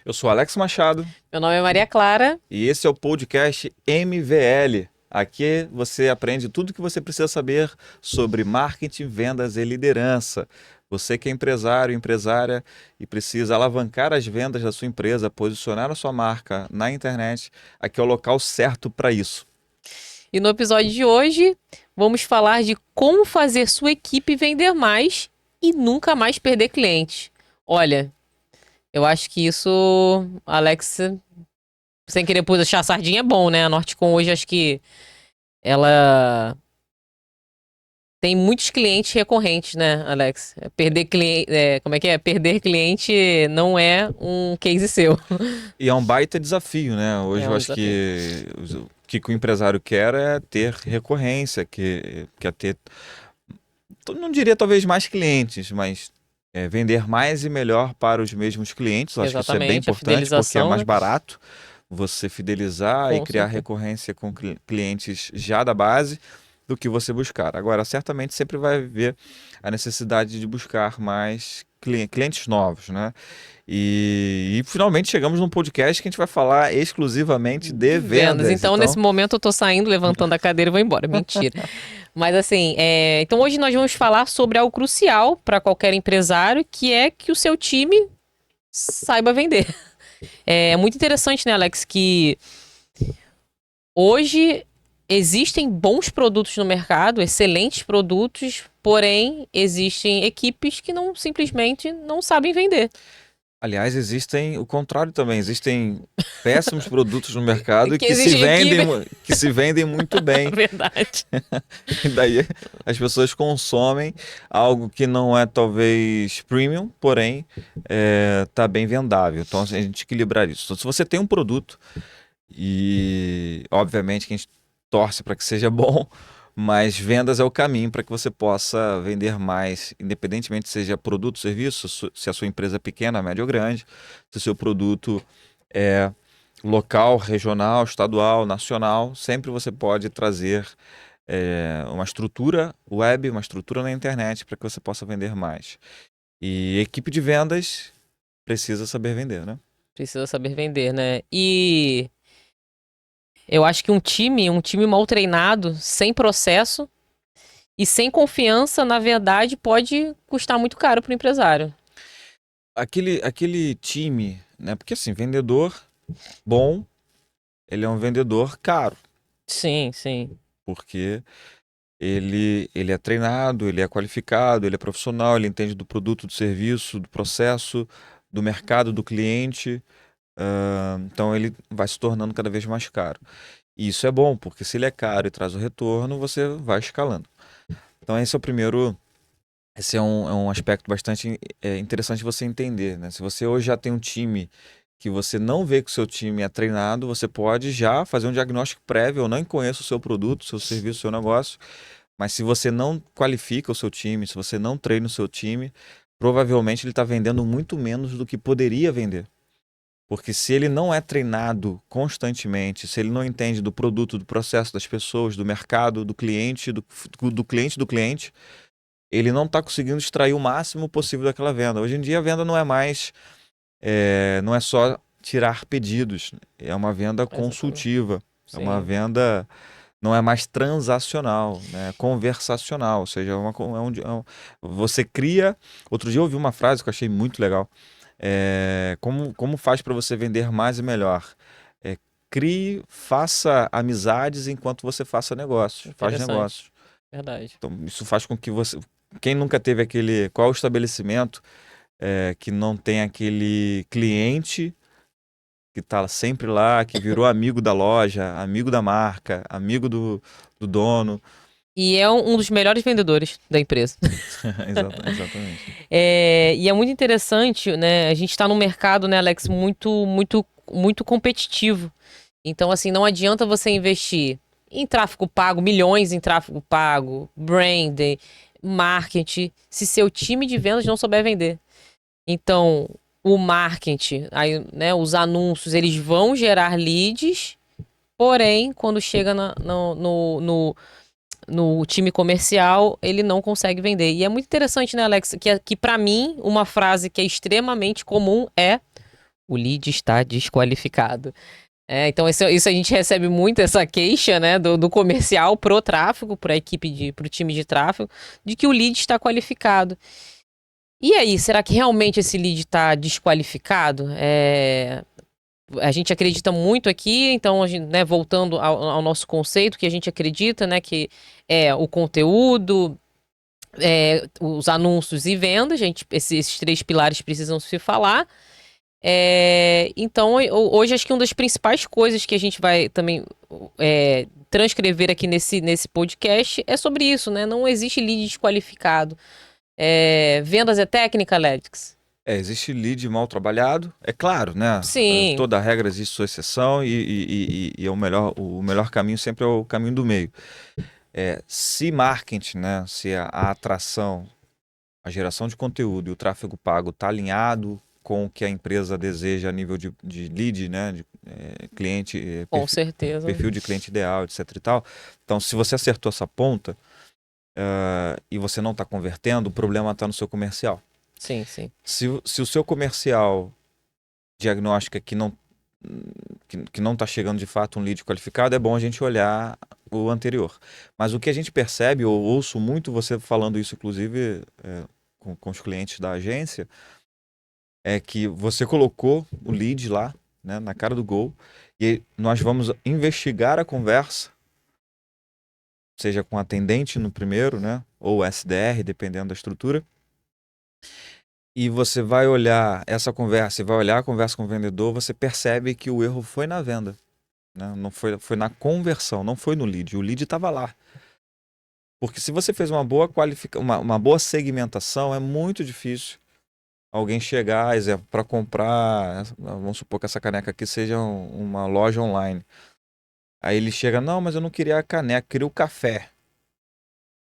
Eu sou Alex Machado Meu nome é Maria Clara. e esse é o podcast MVL. Aqui você aprende tudo o que você precisa saber sobre marketing, vendas e liderança. Você que é empresário, empresária e precisa alavancar as vendas da sua empresa, posicionar a sua marca na internet, aqui é o local certo para isso. E no episódio de hoje, vamos falar de como fazer sua equipe vender mais e nunca mais perder clientes. Olha, eu acho que isso, Alex, sem querer puxar a sardinha, é bom, né? A Nortecom hoje, acho que ela tem muitos clientes recorrentes, né, Alex? Perder cliente, como é que é? Perder cliente não é um case seu. E é um baita desafio, né? Hoje É eu um acho desafio. que o que o empresário quer é ter recorrência, quer ter, não diria talvez mais clientes, mas vender mais e melhor para os mesmos clientes. Eu acho que isso é bem Exatamente, a importante porque é fidelização, mais né? barato você fidelizar e Com criar certeza. recorrência com clientes já da base do que você buscar. Agora, certamente sempre vai haver a necessidade de buscar mais clientes novos, né? E finalmente chegamos num podcast que a gente vai falar exclusivamente de De vendas. vendas. Então, nesse Então, momento, eu tô saindo, levantando a cadeira e vou embora. Mentira. Mas assim, então hoje nós vamos falar sobre algo crucial para qualquer empresário, que é que o seu time saiba vender. É muito interessante, né, Alex, que hoje existem bons produtos no mercado, excelentes produtos, porém existem equipes que não simplesmente não sabem vender. aliás, existem o contrário também. Existem péssimos produtos no mercado Que existem equipes. que se vendem muito bem. Verdade. E daí as pessoas consomem algo que não é talvez premium, porém tá bem vendável. Então assim, a gente equilibrar isso. Então, se você tem um produto e obviamente que a gente torce para que seja bom, mas vendas é o caminho para que você possa vender mais, independentemente seja produto, serviço, se a sua empresa é pequena, média ou grande, se o seu produto é local, regional, estadual, nacional, sempre você pode trazer uma estrutura web, uma estrutura na internet para que você possa vender mais. E equipe de vendas precisa saber vender, né? Precisa saber vender, né? E eu acho que um time mal treinado, sem processo e sem confiança, na verdade, pode custar muito caro para o empresário. Aquele time, né? Porque assim, vendedor bom, ele é um vendedor caro, Sim, sim. porque ele é treinado, ele é qualificado, ele é profissional, ele entende do produto, do serviço, do processo, do mercado, do cliente. Então ele vai se tornando cada vez mais caro. E isso é bom, porque se ele é caro e traz o retorno, você vai escalando. Então esse é o primeiro. Esse é um aspecto bastante interessante você entender, né? Se você hoje já tem um time que você não vê que o seu time é treinado, você pode já fazer um diagnóstico prévio. Eu não conheço o seu produto, o seu serviço, o seu negócio, mas se você não qualifica o seu time, se você não treina o seu time, provavelmente ele está vendendo muito menos do que poderia vender. Porque se ele não é treinado constantemente, se ele não entende do produto, do processo das pessoas, do mercado, do cliente, do cliente, ele não está conseguindo extrair o máximo possível daquela venda. Hoje em dia a venda não é mais, não é só tirar pedidos, é uma venda Exatamente. consultiva, é uma Sim. venda, não é mais transacional, né? É conversacional, ou seja, você cria. Outro dia eu ouvi uma frase que eu achei muito legal. Como faz para você vender mais e melhor? Crie, faça amizades enquanto você faça negócios, faz Interessante. negócios. Verdade. Então, isso faz com que você. Quem nunca teve aquele. Qual é o estabelecimento que não tem aquele cliente que está sempre lá, que virou amigo da loja, amigo da marca, amigo do dono? E é um dos melhores vendedores da empresa. Exatamente. E é muito interessante, né? A gente está num mercado, né, Alex, muito, muito, muito competitivo. Então, assim, não adianta você investir em tráfego pago, milhões em tráfego pago, branding, marketing, se seu time de vendas não souber vender. Então, o marketing, aí, né, os anúncios, eles vão gerar leads, porém, quando chega no time comercial, ele não consegue vender. E é muito interessante, né, Alex, que para mim, uma frase que é extremamente comum é: O lead está desqualificado. Então isso a gente recebe muito essa queixa, né, do comercial pro tráfego, pro time de tráfego, de que o lead está qualificado. E aí, será que realmente esse lead está desqualificado? A gente acredita muito aqui, então, né, voltando ao nosso conceito, que a gente acredita, né, que é o conteúdo, os anúncios e vendas, esses 3 pilares precisam se falar. Então, hoje acho que uma das principais coisas que a gente vai também transcrever aqui nesse podcast é sobre isso, né? Não existe lead desqualificado. Vendas é técnica, Alex? Existe lead mal trabalhado, é claro, né? Sim. Toda regra existe sua exceção e o melhor caminho sempre é o caminho do meio. Se marketing, né? Se a atração, a geração de conteúdo e o tráfego pago está alinhado com o que a empresa deseja a nível de lead, né? De cliente, Com certeza. perfil de cliente ideal, etc e tal. Então, se você acertou essa ponta e você não está convertendo, o problema está no seu comercial. Sim, sim. Se o seu comercial diagnóstica que não está chegando de fato um lead qualificado, é bom a gente olhar o anterior. Mas o que a gente percebe, eu ouço muito você falando isso, inclusive com os clientes da agência, é que você colocou o lead lá, né, na cara do gol, e nós vamos investigar a conversa, seja com atendente no primeiro, né, ou SDR, dependendo da estrutura. E você vai olhar essa conversa e vai olhar a conversa com o vendedor, você percebe que o erro foi na venda, né? Não foi na conversão, não foi no lead. O lead estava lá. Porque se você fez uma boa uma boa segmentação, é muito difícil alguém chegar, exemplo, para comprar, vamos supor que essa caneca aqui seja uma loja online. Aí ele chega, não, mas eu não queria a caneca, eu queria o café.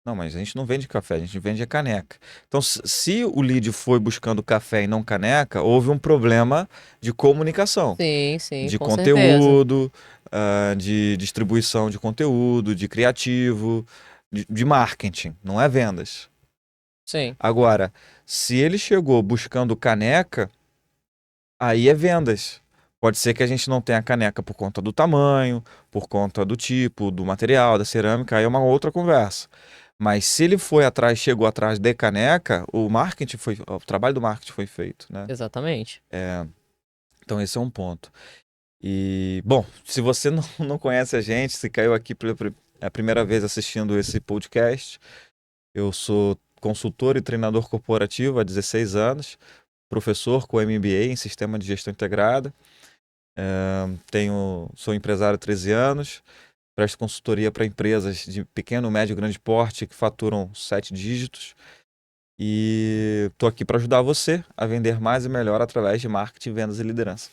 Não, mas a gente não vende café, a gente vende a caneca. Então, se o lead foi buscando café e não caneca, houve um problema de comunicação, Sim, de com certeza. conteúdo, de distribuição de conteúdo, de criativo, de marketing, não é vendas. Sim. Agora, se ele chegou buscando caneca, aí é vendas. Pode ser que a gente não tenha caneca por conta do tamanho, por conta do tipo, do material, da cerâmica, aí é uma outra conversa. Mas se ele foi atrás, chegou atrás de caneca, o trabalho do marketing foi feito, né? Exatamente. Então esse é um ponto. E, bom, se você não conhece a gente, se caiu aqui a primeira vez assistindo esse podcast, eu sou consultor e treinador corporativo há 16 anos, professor com MBA em Sistema de Gestão Integrada, sou empresário há 13 anos, presto consultoria para empresas de pequeno, médio e grande porte que faturam 7 dígitos. E estou aqui para ajudar você a vender mais e melhor através de marketing, vendas e liderança.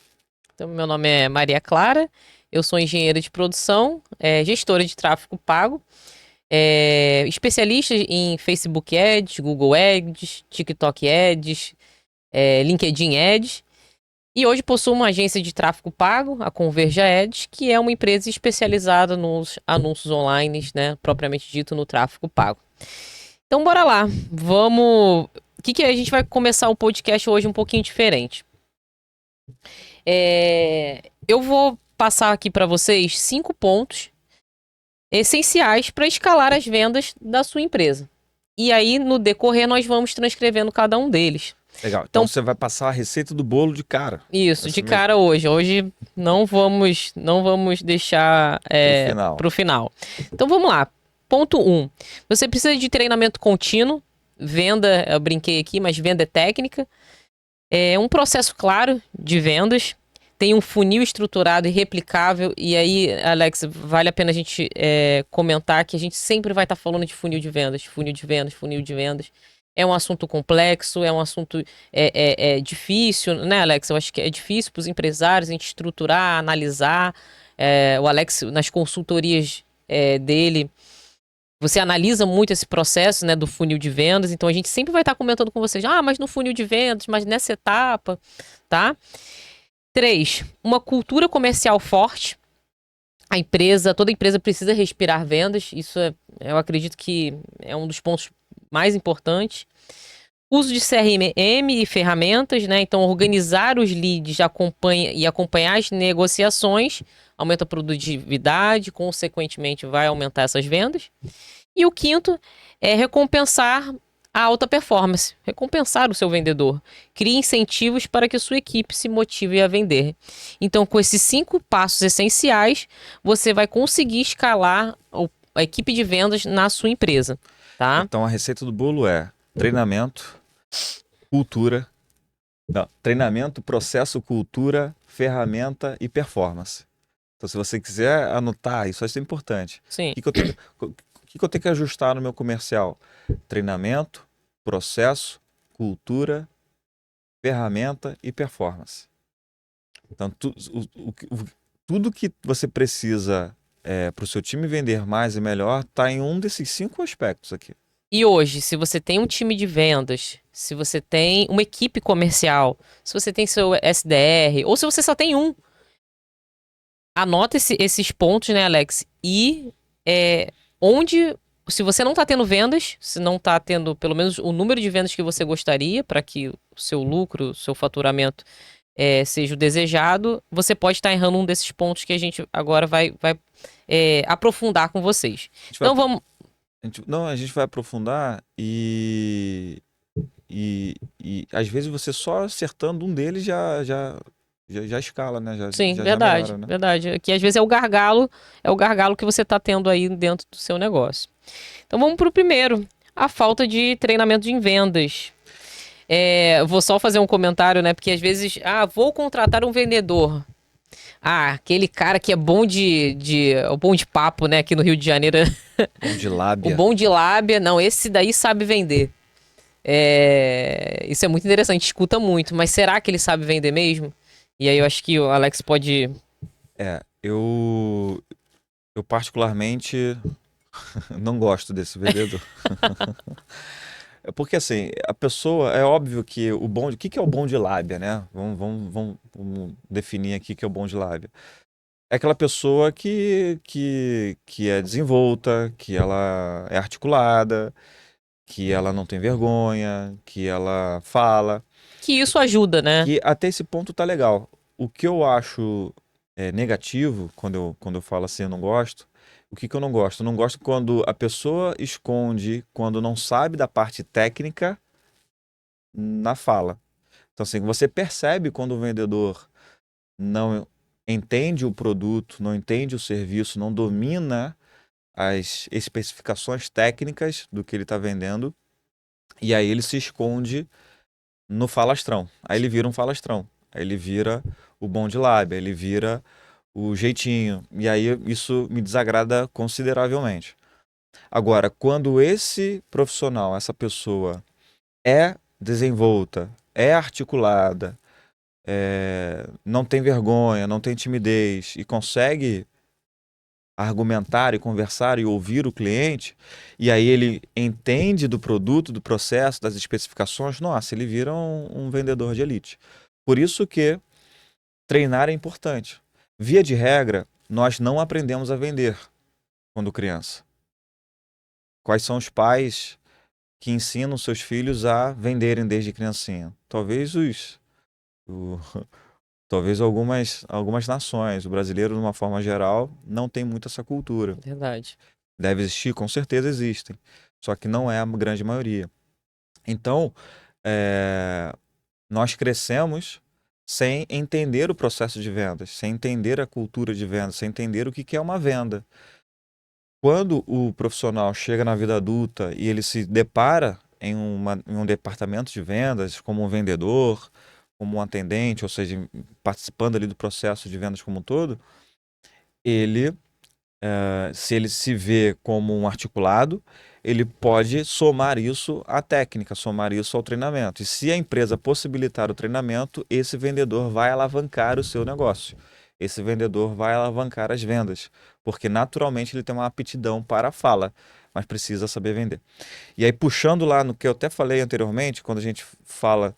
Então, meu nome é Maria Clara, eu sou engenheira de produção, gestora de tráfego pago, especialista em Facebook Ads, Google Ads, TikTok Ads, LinkedIn Ads. E hoje possuo uma agência de tráfego pago, a Converja Ads, que é uma empresa especializada nos anúncios online, né, propriamente dito no tráfego pago. Então, bora lá. Vamos. O que a gente vai começar o podcast hoje um pouquinho diferente. Eu vou passar aqui para vocês 5 pontos essenciais para escalar as vendas da sua empresa. E aí, no decorrer, nós vamos transcrevendo cada um deles. Legal. Então você vai passar a receita do bolo de cara. Isso, de cara hoje. Hoje não vamos deixar pro final. Então vamos lá. Ponto 1. Você precisa de treinamento contínuo. Venda, eu brinquei aqui, mas venda é técnica. Um processo claro de vendas. Tem um funil estruturado e replicável. E aí, Alex, vale a pena a gente comentar que a gente sempre vai estar falando de funil de vendas, funil de vendas, funil de vendas. É um assunto complexo, é um assunto difícil, né, Alex? Eu acho que é difícil para os empresários a gente estruturar, analisar. O Alex, nas consultorias dele, você analisa muito esse processo, né, do funil de vendas. Então, a gente sempre vai estar comentando com vocês. Mas no funil de vendas, mas nessa etapa, tá? 3. Uma cultura comercial forte. Toda empresa precisa respirar vendas. Isso eu acredito que é um dos pontos mais importantes. Uso de CRM e ferramentas, né? Então, organizar os leads e acompanhar as negociações aumenta a produtividade, consequentemente vai aumentar essas vendas. E o quinto é recompensar a alta performance, recompensar o seu vendedor. Crie incentivos para que a sua equipe se motive a vender. Então, com esses 5 passos essenciais, você vai conseguir escalar a equipe de vendas na sua empresa, tá? Então a receita do bolo é treinamento, cultura. Não, treinamento, processo, cultura, ferramenta e performance. Então, se você quiser anotar, isso vai ser importante. Sim. O que eu tenho que ajustar no meu comercial? Treinamento, processo, cultura, ferramenta e performance. Então, tudo que você precisa para o seu time vender mais e melhor está em um desses 5 aspectos aqui. E hoje, se você tem um time de vendas, se você tem uma equipe comercial, se você tem seu SDR, ou se você só tem um, anota esses pontos, né, Alex? E se você não está tendo vendas, se não está tendo pelo menos o número de vendas que você gostaria para que o seu lucro, o seu faturamento seja o desejado, você pode estar errando um desses pontos que a gente agora vai aprofundar com vocês. Então vamos. A gente vai aprofundar e às vezes você só acertando um deles já escala, né? Sim, Já verdade, melhora, né? verdade. Que às vezes é o gargalo que você está tendo aí dentro do seu negócio. Então vamos para o primeiro, a falta de treinamento em vendas. Vou só fazer um comentário, né? Porque às vezes, vou contratar um vendedor. Aquele cara que é bom o bom de papo, né? Aqui no Rio de Janeiro. Bom de lábia. O bom de lábia. Não, esse daí sabe vender. Isso é muito interessante, escuta muito. Mas será que ele sabe vender mesmo? E aí eu acho que o Alex pode... Eu particularmente não gosto desse vendedor. Porque assim, a pessoa, é óbvio que o que é o bom de lábia, né? Vamos definir aqui o que é o bom de lábia. É aquela pessoa que é desenvolta, que ela é articulada, que ela não tem vergonha, que ela fala. Que isso ajuda, né? Que até esse ponto tá legal. O que eu acho negativo, quando eu falo assim, eu não gosto, o que eu não gosto? Eu não gosto quando a pessoa esconde, quando não sabe da parte técnica na fala. Então, assim, você percebe quando o vendedor não entende o produto, não entende o serviço, não domina as especificações técnicas do que ele está vendendo, e aí ele se esconde no falastrão. Aí ele vira um falastrão. Aí ele vira o bom de lábia, ele vira o jeitinho. E aí isso me desagrada consideravelmente. Agora, quando esse profissional, essa pessoa é desenvolta, é articulada, não tem vergonha, não tem timidez e consegue argumentar e conversar e ouvir o cliente, e aí ele entende do produto, do processo, das especificações, nossa, ele vira um vendedor de elite. Por isso que treinar é importante. Via de regra, nós não aprendemos a vender quando criança. Quais são os pais que ensinam seus filhos a venderem desde criancinha? Talvez algumas nações. O brasileiro, de uma forma geral, não tem muito essa cultura. Verdade. Deve existir, com certeza existem. Só que não é a grande maioria. Então, nós crescemos sem entender o processo de vendas, sem entender a cultura de vendas, sem entender o que é uma venda. Quando o profissional chega na vida adulta e ele se depara em um departamento de vendas, como um vendedor, como um atendente, ou seja, participando ali do processo de vendas como um todo, se ele se vê como um articulado, ele pode somar isso à técnica, somar isso ao treinamento. E se a empresa possibilitar o treinamento, esse vendedor vai alavancar o seu negócio. Esse vendedor vai alavancar as vendas, porque naturalmente ele tem uma aptidão para a fala, mas precisa saber vender. E aí, puxando lá no que eu até falei anteriormente, quando a gente fala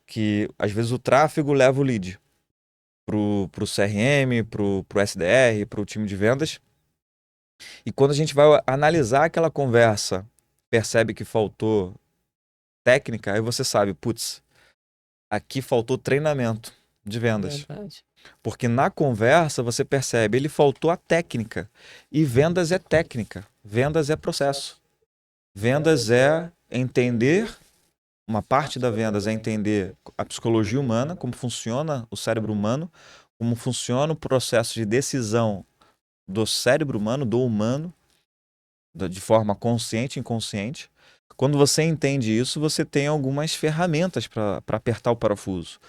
que às vezes o tráfego leva o lead para o CRM, para o SDR, para o time de vendas. E quando a gente vai analisar aquela conversa, percebe que faltou técnica, aí você sabe, putz, aqui faltou treinamento de vendas. Verdade. Porque na conversa você percebe, ele faltou a técnica. E vendas é técnica, vendas é processo. Vendas é entender, uma parte da vendas é entender a psicologia humana, como funciona o cérebro humano, como funciona o processo de decisão do cérebro humano, do humano, de forma consciente e inconsciente. Quando você entende isso, você tem algumas ferramentas para apertar o parafuso.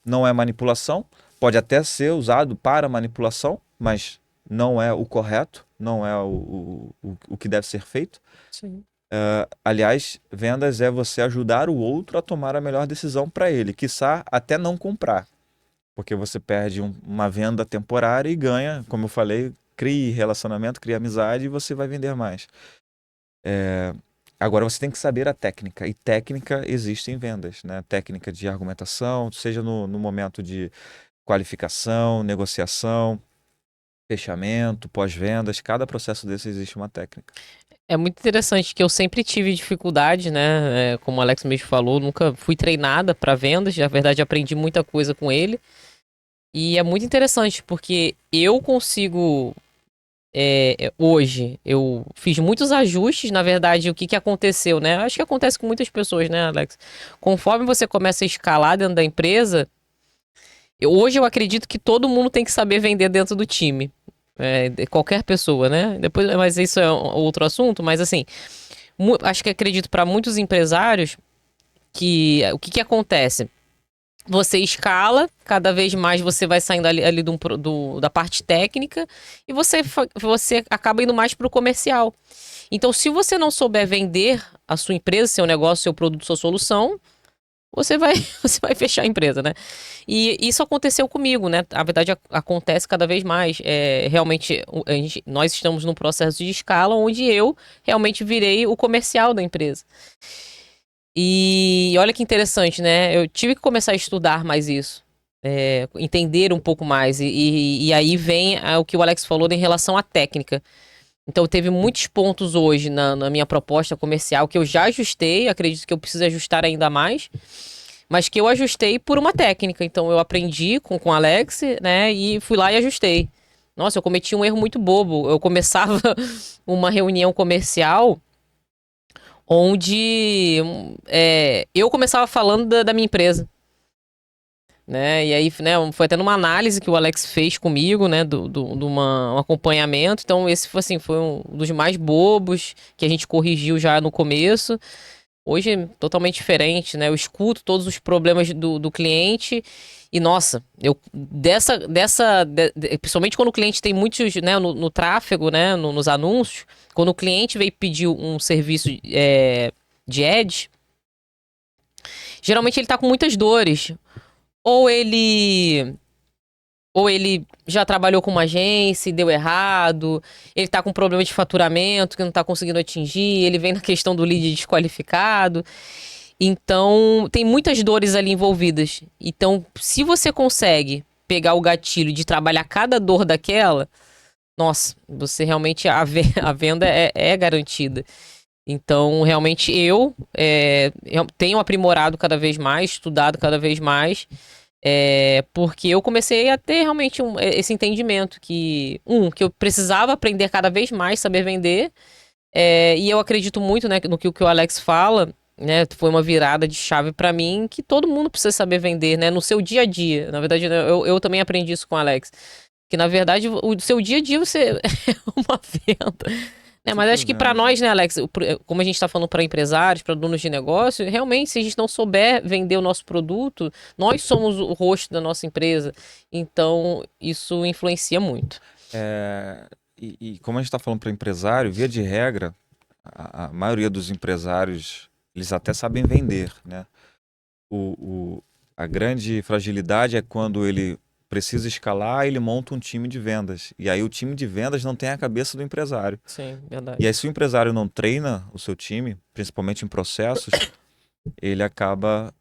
Não é manipulação, pode até ser usado para manipulação, mas não é o correto, não é o que deve ser feito. Sim. Aliás, vendas é você ajudar o outro a tomar a melhor decisão para ele, quiçá até não comprar, porque você perde uma venda temporária e ganha, como eu falei, crie relacionamento, crie amizade e você vai vender mais. Agora você tem que saber a técnica, e técnica existe em vendas, né? Técnica de argumentação, seja no momento de qualificação, negociação, fechamento, pós-vendas, cada processo desse existe uma técnica. É muito interessante que eu sempre tive dificuldade, né? Como o Alex mesmo falou, nunca fui treinada para vendas. Na verdade, aprendi muita coisa com ele. E é muito interessante porque eu consigo. Hoje, eu fiz muitos ajustes. Na verdade, o que aconteceu, né? Acho que acontece com muitas pessoas, né, Alex? Conforme você começa a escalar dentro da empresa, hoje eu acredito que todo mundo tem que saber vender dentro do time. Qualquer pessoa, né? Depois, mas isso é outro assunto. Mas assim, acho que acredito para muitos empresários que o que acontece? Você escala, cada vez mais você vai saindo ali da parte técnica e você acaba indo mais para o comercial. Então, se você não souber vender a sua empresa, seu negócio, seu produto, sua solução, você vai fechar a empresa, né? E isso aconteceu comigo, né? A verdade acontece cada vez mais. Realmente, nós estamos num processo de escala onde eu realmente virei o comercial da empresa. E olha que interessante, né? Eu tive que começar a estudar mais isso. Entender um pouco mais. E aí vem o que o Alex falou em relação à técnica. Então, teve muitos pontos hoje na minha proposta comercial que eu já ajustei, acredito que eu preciso ajustar ainda mais, mas que eu ajustei por uma técnica. Então, eu aprendi com o Alex, né, e fui lá e ajustei. Nossa, eu cometi um erro muito bobo. Eu começava uma reunião comercial onde eu começava falando da minha empresa. Né? E aí, né, foi até numa análise que o Alex fez comigo, né, de um acompanhamento. Então, esse foi, assim, foi um dos mais bobos que a gente corrigiu já no começo. Hoje é totalmente diferente, né? Eu escuto todos os problemas do cliente e, nossa, principalmente quando o cliente tem muitos, né, no tráfego, né, nos anúncios, quando o cliente veio pedir um serviço de ads, geralmente ele tá com muitas dores. Ou ele já trabalhou com uma agência e deu errado, ele tá com problema de faturamento que não tá conseguindo atingir, ele vem na questão do lead desqualificado. Então, tem muitas dores ali envolvidas. Então, se você consegue pegar o gatilho de trabalhar cada dor daquela, nossa, você realmente, a venda é garantida. Então, realmente, eu tenho aprimorado cada vez mais, estudado cada vez mais, porque eu comecei a ter realmente esse entendimento que eu precisava aprender cada vez mais, saber vender, e eu acredito muito, né, no que o Alex fala, né, foi uma virada de chave para mim, que todo mundo precisa saber vender, né, no seu dia a dia. Na verdade, eu também aprendi isso com o Alex, que na verdade o seu dia a dia você é uma venda. Mas acho que para nós, né, Alex, como a gente está falando para empresários, para donos de negócio, realmente, se a gente não souber vender o nosso produto, nós somos o rosto da nossa empresa. Então, isso influencia muito. E como a gente está falando para empresário, via de regra, a maioria dos empresários, eles até sabem vender, né? A grande fragilidade é quando ele precisa escalar, ele monta um time de vendas. E aí o time de vendas não tem a cabeça do empresário. Sim, verdade. E aí se o empresário não treina o seu time, principalmente em processos, ele acaba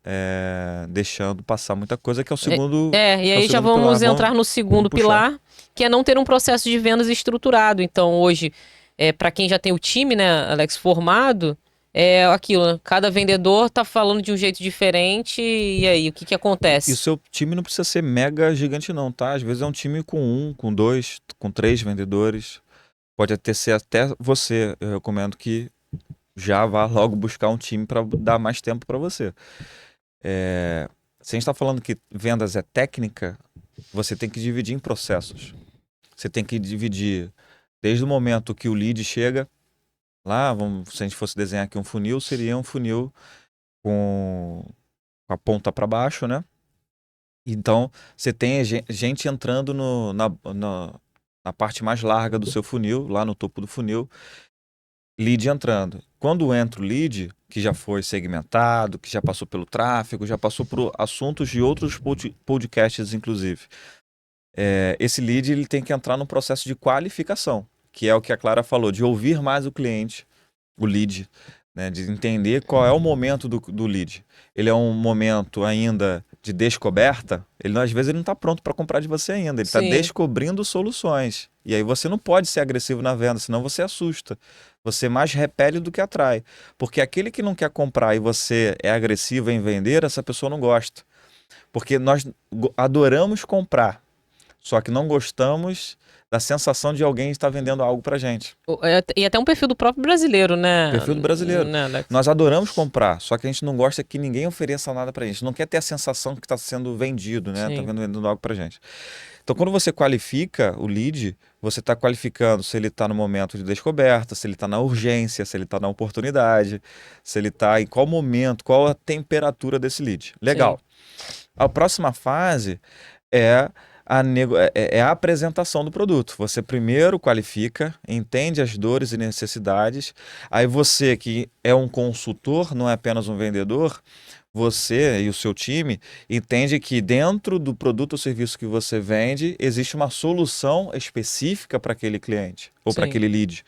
deixando passar muita coisa, que é o segundo... e aí já vamos entrar no segundo pilar, que é não ter um processo de vendas estruturado. Então hoje, para quem já tem o time, né, Alex, formado, é aquilo, né? Cada vendedor tá falando de um jeito diferente, e aí, o que que E o acontece? seu time não precisa ser mega gigante não, tá? Às vezes é um time com um, com dois, com três vendedores. Pode até ser até você. Eu recomendo que já vá logo buscar um time para dar mais tempo para você. Se a gente está falando que vendas é técnica, você tem que dividir em processos. Você tem que dividir desde o momento que o lead chega lá, se a gente fosse desenhar aqui um funil, seria um funil com a ponta para baixo, né? Então, você tem gente entrando na parte mais larga do seu funil, lá no topo do funil, lead entrando. Quando entra o lead, que já foi segmentado, que já passou pelo tráfego, já passou por assuntos de outros podcasts, inclusive. Esse lead ele tem que entrar no processo de qualificação, que é o que a Clara falou, de ouvir mais o cliente, o lead, né, de entender qual é o momento do lead. Ele é um momento ainda de descoberta, às vezes ele não está pronto para comprar de você ainda, ele está Sim, descobrindo soluções. E aí você não pode ser agressivo na venda, senão você assusta. Você mais repele do que atrai. Porque aquele que não quer comprar e você é agressivo em vender, essa pessoa não gosta. Porque nós adoramos comprar, só que não gostamos da sensação de alguém estar vendendo algo pra gente. e até um perfil do próprio brasileiro, né? Perfil do brasileiro. Né, Alex? Nós adoramos comprar, só que a gente não gosta que ninguém ofereça nada pra gente. Não quer ter a sensação que está sendo vendido, né? Tá Sim, vendendo algo pra gente. Então, quando você qualifica o lead, você está qualificando se ele está no momento de descoberta, se ele está na urgência, se ele está na oportunidade, se ele está em qual momento, qual a temperatura desse lead. sim. Legal. A próxima fase é é a apresentação do produto. Você primeiro qualifica, entende as dores e necessidades. Aí você, que é um consultor, não é apenas um vendedor, você e o seu time entende que dentro do produto ou serviço que você vende, existe uma solução específica para aquele cliente ou para Sim. aquele lead.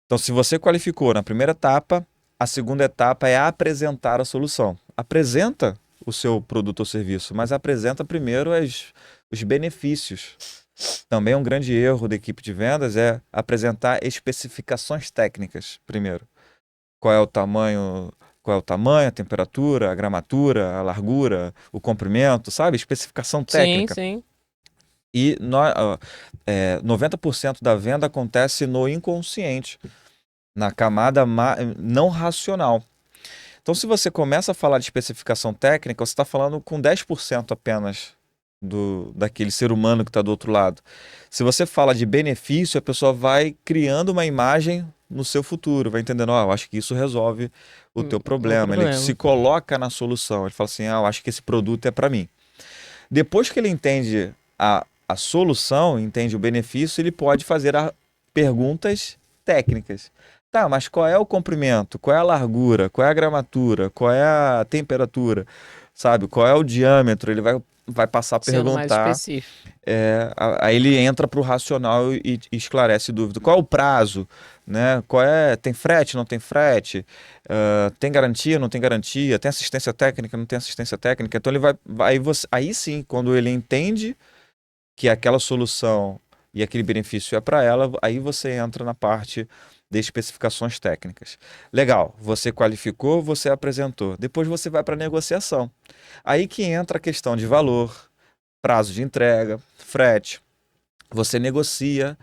Então, se você qualificou na primeira etapa, a segunda etapa é apresentar a solução. Apresenta o seu produto ou serviço, mas apresenta primeiro os benefícios. Também um grande erro da equipe de vendas é apresentar especificações técnicas primeiro. Qual é o tamanho, qual é o tamanho, a temperatura, a gramatura, a largura, o comprimento, sabe? Especificação Sim, técnica. sim. E 90% da venda acontece no inconsciente, na camada não racional. Então, se você começa a falar de especificação técnica, você está falando com 10% apenas daquele ser humano que está do outro lado. Se você fala de benefício, a pessoa vai criando uma imagem no seu futuro, vai entendendo, eu acho que isso resolve o teu Meu problema. Ele se problema. coloca na solução, ele fala assim, eu acho que esse produto é para mim. Depois que ele entende a solução, entende o benefício, ele pode fazer perguntas técnicas. Tá, mas qual é o comprimento? Qual é a largura? Qual é a gramatura? Qual é a temperatura? Sabe? Qual é o diâmetro? Ele vai passar a Sendo mais perguntar. específico. Aí ele entra para o racional e esclarece dúvida. Qual é o prazo? Né? Tem frete, não tem frete? Tem garantia, não tem garantia? Tem assistência técnica, não tem assistência técnica? Então ele aí sim, quando ele entende que aquela solução e aquele benefício é para ela, aí você entra na parte de especificações técnicas. Legal, você qualificou, você apresentou. Depois você vai para a negociação. Aí que entra a questão de valor, prazo de entrega, frete. Você negocia,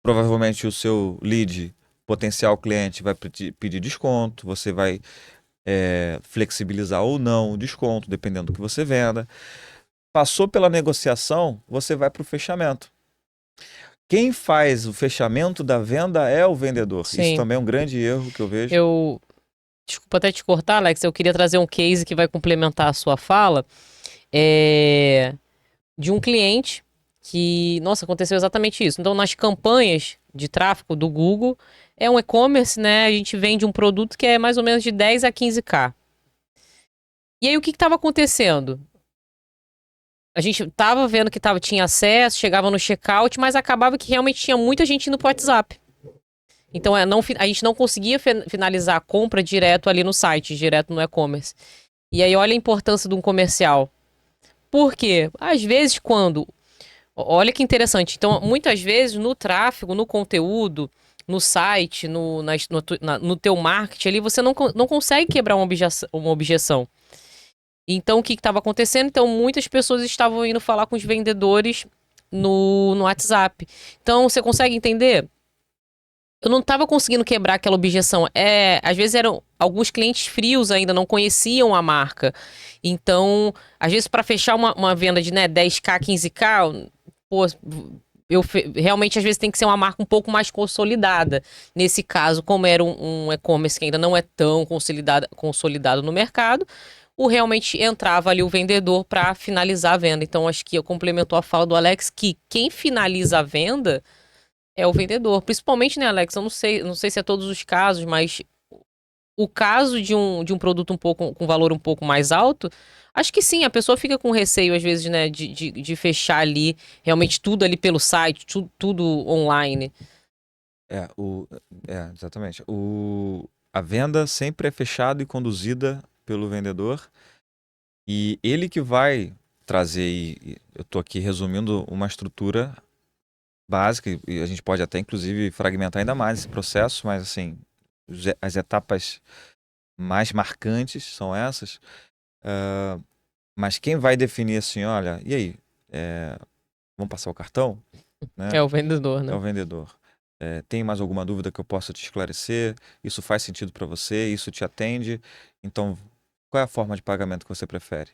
provavelmente o seu lead, potencial cliente, vai pedir desconto, você vai flexibilizar ou não o desconto, dependendo do que você venda. Passou pela negociação, você vai para o fechamento. Quem faz o fechamento da venda é o vendedor. Isso Sim. também é um grande erro que eu vejo. Desculpa até te cortar, Alex. Eu queria trazer um case que vai complementar a sua fala. É, de um cliente que, nossa, aconteceu exatamente isso. Então, nas campanhas de tráfego do Google, é um e-commerce, né? A gente vende um produto que é mais ou menos de 10 a 15K. E aí, o que estava acontecendo? A gente tava vendo que tinha acesso, chegava no checkout, mas acabava que realmente tinha muita gente indo pro WhatsApp. Então, a gente não conseguia finalizar a compra direto ali no site, direto no e-commerce. E aí, olha a importância de um comercial. Por quê? Às vezes, quando... Olha que interessante. Então, muitas vezes, no tráfego, no conteúdo, no site, no teu marketing ali, você não consegue quebrar uma objeção. Então, o que estava acontecendo? Então, muitas pessoas estavam indo falar com os vendedores no WhatsApp. Então, você consegue entender? Eu não estava conseguindo quebrar aquela objeção. Às vezes eram alguns clientes frios ainda, não conheciam a marca. Então, às vezes, para fechar uma venda de 10K, 15K, pô, realmente às vezes tem que ser uma marca um pouco mais consolidada. Nesse caso, como era um e-commerce que ainda não é tão consolidado no mercado, realmente entrava ali o vendedor para finalizar a venda. Então, acho que eu complementou a fala do Alex que quem finaliza a venda é o vendedor. Principalmente, né, Alex? Eu não sei se é todos os casos, mas o caso de um produto com valor um pouco mais alto, acho que sim, a pessoa fica com receio, às vezes, né, de fechar ali, realmente tudo ali pelo site, tudo online. É, exatamente. A venda sempre é fechada e conduzida pelo vendedor. E ele que vai trazer, e eu estou aqui resumindo uma estrutura básica, e a gente pode até inclusive fragmentar ainda mais esse processo, mas assim, as etapas mais marcantes são essas. Mas quem vai definir assim, olha, e aí, vamos passar o cartão? Né? É o vendedor, É né? o vendedor. Tem mais alguma dúvida que eu possa te esclarecer? Isso faz sentido para você? Isso te atende? Então, qual é a forma de pagamento que você prefere?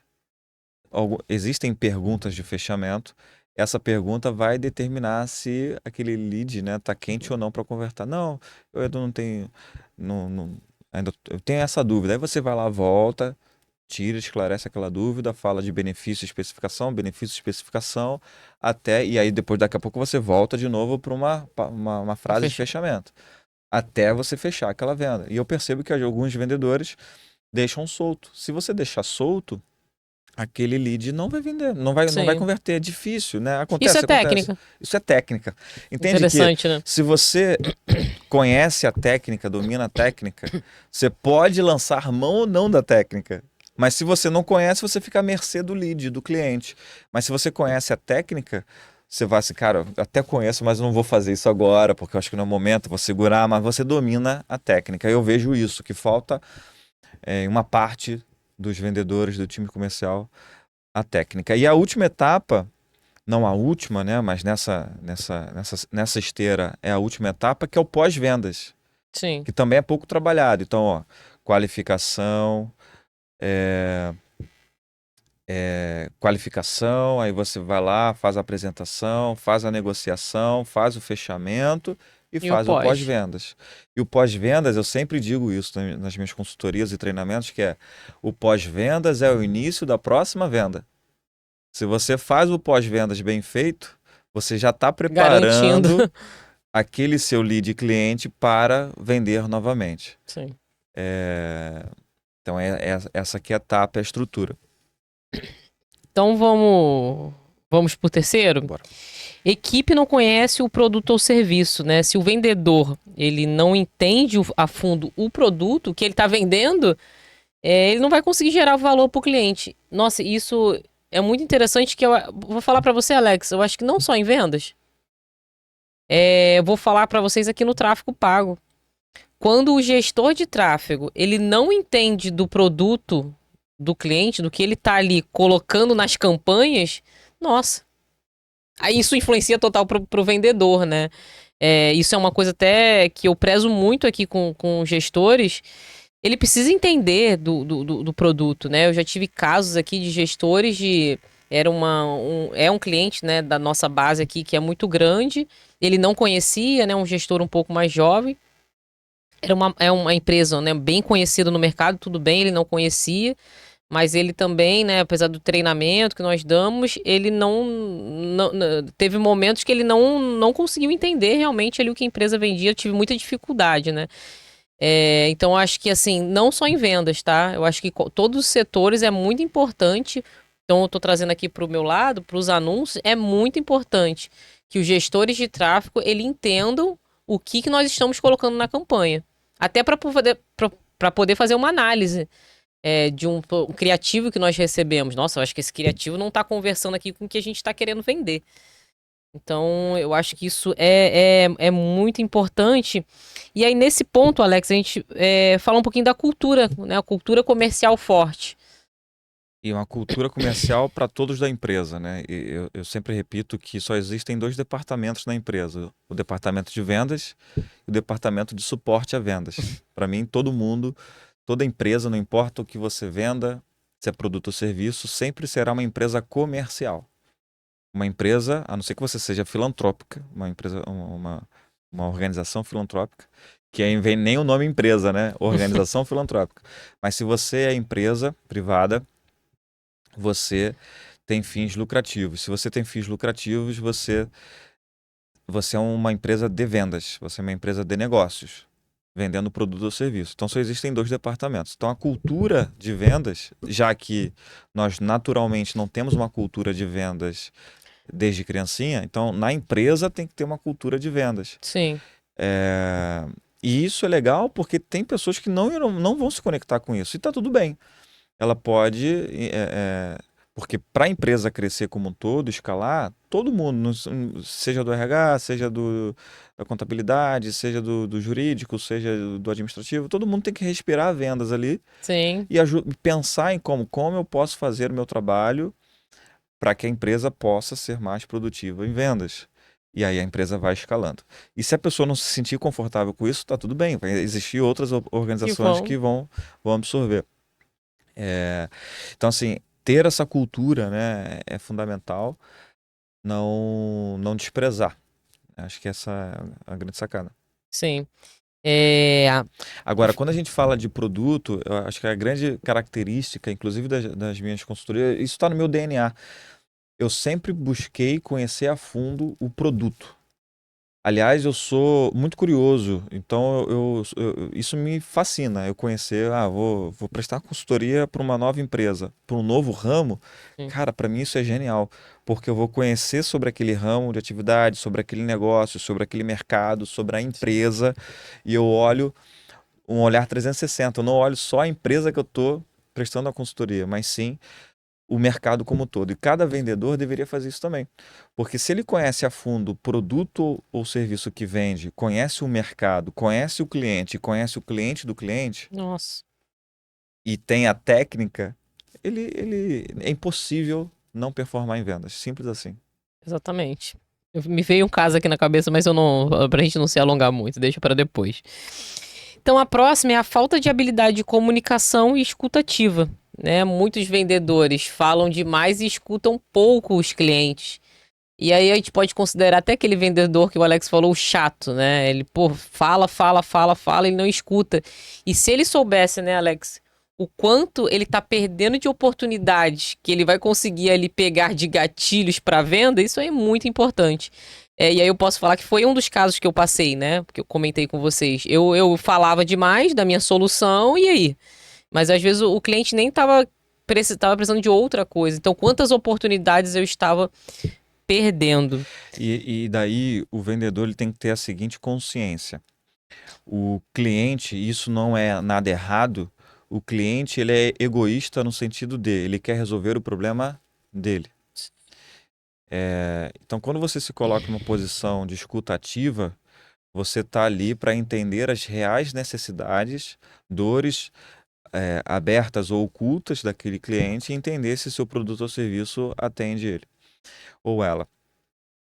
Existem perguntas de fechamento. Essa pergunta vai determinar se aquele lead, né, tá quente ou não para converter. Não, eu ainda não tenho, ainda eu tenho essa dúvida. Aí você vai lá, volta, tira, esclarece aquela dúvida, fala de benefício, especificação, e aí depois daqui a pouco você volta de novo para uma frase de fechamento, até você fechar aquela venda. E eu percebo que alguns vendedores deixam solto. Se você deixar solto, aquele lead não vai vender, não vai Sim. converter, é difícil, né? Isso é Acontece. técnica. Isso é técnica. Entende que Interessante, né? se você conhece a técnica, domina a técnica, você pode lançar mão ou não da técnica. Mas se você não conhece, você fica à mercê do lead, do cliente. Mas se você conhece a técnica, você vai assim, cara, eu até conheço, mas eu não vou fazer isso agora, porque eu acho que não é o momento, vou segurar, mas você domina a técnica. Eu vejo isso, que falta em uma parte dos vendedores do time comercial a técnica. E a última etapa, não a última, né, mas nessa esteira é a última etapa, que é o pós-vendas, Sim. que também é pouco trabalhado. Então, ó, qualificação, qualificação, aí você vai lá, faz a apresentação, faz a negociação, faz o fechamento e E o faz o pós? pós-vendas. E o pós-vendas, eu sempre digo isso nas minhas consultorias e treinamentos, que o pós-vendas é o início da próxima venda. Se você faz o pós-vendas bem feito, você já está Garantindo. preparando aquele seu lead cliente para vender novamente. Sim. Então, essa aqui é a etapa, é a estrutura. Então vamos pro terceiro? Bora. Equipe não conhece o produto ou serviço, né? Se o vendedor ele não entende a fundo o produto que ele está vendendo, ele não vai conseguir gerar valor para o cliente. Nossa, isso é muito interessante que eu vou falar para você, Alex. Eu acho que não só em vendas. Eu vou falar para vocês aqui no tráfego pago. Quando o gestor de tráfego ele não entende do produto do cliente, do que ele está ali colocando nas campanhas, nossa. Aí isso influencia total pro vendedor, né? Isso é uma coisa até que eu prezo muito aqui com gestores. Ele precisa entender do produto, né? Eu já tive casos aqui de gestores é um cliente, né, da nossa base aqui que é muito grande. Ele não conhecia, né? Um gestor um pouco mais jovem. É uma empresa, né, bem conhecida no mercado, tudo bem, ele não conhecia. Mas ele também, né, apesar do treinamento que nós damos, ele não teve momentos que ele não conseguiu entender realmente ali o que a empresa vendia. Eu tive muita dificuldade, né? Então, acho que, assim, não só em vendas, tá? Eu acho que todos os setores é muito importante. Então, eu tô trazendo aqui para o meu lado, para os anúncios, é muito importante que os gestores de tráfego, ele entendam o que nós estamos colocando na campanha. Até para poder fazer uma análise de um criativo que nós recebemos. Nossa, eu acho que esse criativo não está conversando aqui com o que a gente está querendo vender. Então, eu acho que isso é muito importante. E aí, nesse ponto, Alex, a gente fala um pouquinho da cultura, né? A cultura comercial forte. E uma cultura comercial para todos da empresa, né? E eu sempre repito que só existem dois departamentos na empresa: o departamento de vendas e o departamento de suporte a vendas. Para mim, todo mundo, toda empresa, não importa o que você venda, se é produto ou serviço, sempre será uma empresa comercial. Uma empresa, a não ser que você seja filantrópica, uma empresa, uma organização filantrópica, que aí vem nem o nome empresa, né? Organização filantrópica. Mas se você é empresa privada, você tem fins lucrativos. Se você tem fins lucrativos, você é uma empresa de vendas, você é uma empresa de negócios, vendendo produto ou serviço. Então só existem dois departamentos. Então a cultura de vendas, já que nós naturalmente não temos uma cultura de vendas desde criancinha, então na empresa tem que ter uma cultura de vendas. Sim. É, E isso é legal porque tem pessoas que não vão se conectar com isso. E está tudo bem. Ela pode. Porque para a empresa crescer como um todo, escalar, todo mundo, seja do RH, seja da contabilidade, seja do jurídico, seja do administrativo, todo mundo tem que respirar vendas ali Sim. e pensar em como eu posso fazer o meu trabalho para que a empresa possa ser mais produtiva em vendas. E aí a empresa vai escalando. E se a pessoa não se sentir confortável com isso, está tudo bem. Vai existir outras Que organizações bom. que vão absorver. É, então, assim, ter essa cultura, né, é fundamental. Não desprezar. Acho que essa é a grande sacada. Sim. É... Agora, quando a gente fala de produto, eu acho que a grande característica, inclusive das minhas consultorias, isso está no meu DNA. Eu sempre busquei conhecer a fundo o produto. Aliás, eu sou muito curioso, então isso me fascina. Eu conhecer, vou prestar consultoria para uma nova empresa, para um novo ramo. Sim. Cara, para mim isso é genial, porque eu vou conhecer sobre aquele ramo de atividade, sobre aquele negócio, sobre aquele mercado, sobre a empresa, e eu olho um olhar 360. Eu não olho só a empresa que eu estou prestando a consultoria, mas sim o mercado como um todo. E cada vendedor deveria fazer isso também. Porque se ele conhece a fundo o produto ou serviço que vende, conhece o mercado, conhece o cliente do cliente Nossa, e tem a técnica, ele é impossível não performar em vendas. Simples assim. exatamente. Me veio um caso aqui na cabeça, mas eu não, pra gente não se alongar muito, deixa para depois. Então a próxima é a falta de habilidade de comunicação e escutativa, né? Muitos vendedores falam demais e escutam pouco os clientes. E aí a gente pode considerar até aquele vendedor que o Alex falou, o chato, né? Ele, pô, fala, ele não escuta. E se ele soubesse, né, Alex, o quanto ele tá perdendo de oportunidades que ele vai conseguir ali pegar de gatilhos para venda, isso aí é muito importante. E aí eu posso falar que foi um dos casos que eu passei, né? Porque eu comentei com vocês. Eu falava demais da minha solução, e aí? Mas às vezes o cliente nem tava precisando de outra coisa. Então, quantas oportunidades eu estava perdendo? E daí o vendedor ele tem que ter a seguinte consciência. O cliente, isso não é nada errado, o cliente ele é egoísta no sentido de ele quer resolver o problema dele. Então, quando você se coloca numa posição de escuta ativa, você está ali para entender as reais necessidades, dores abertas ou ocultas daquele cliente e entender se seu produto ou serviço atende ele ou ela.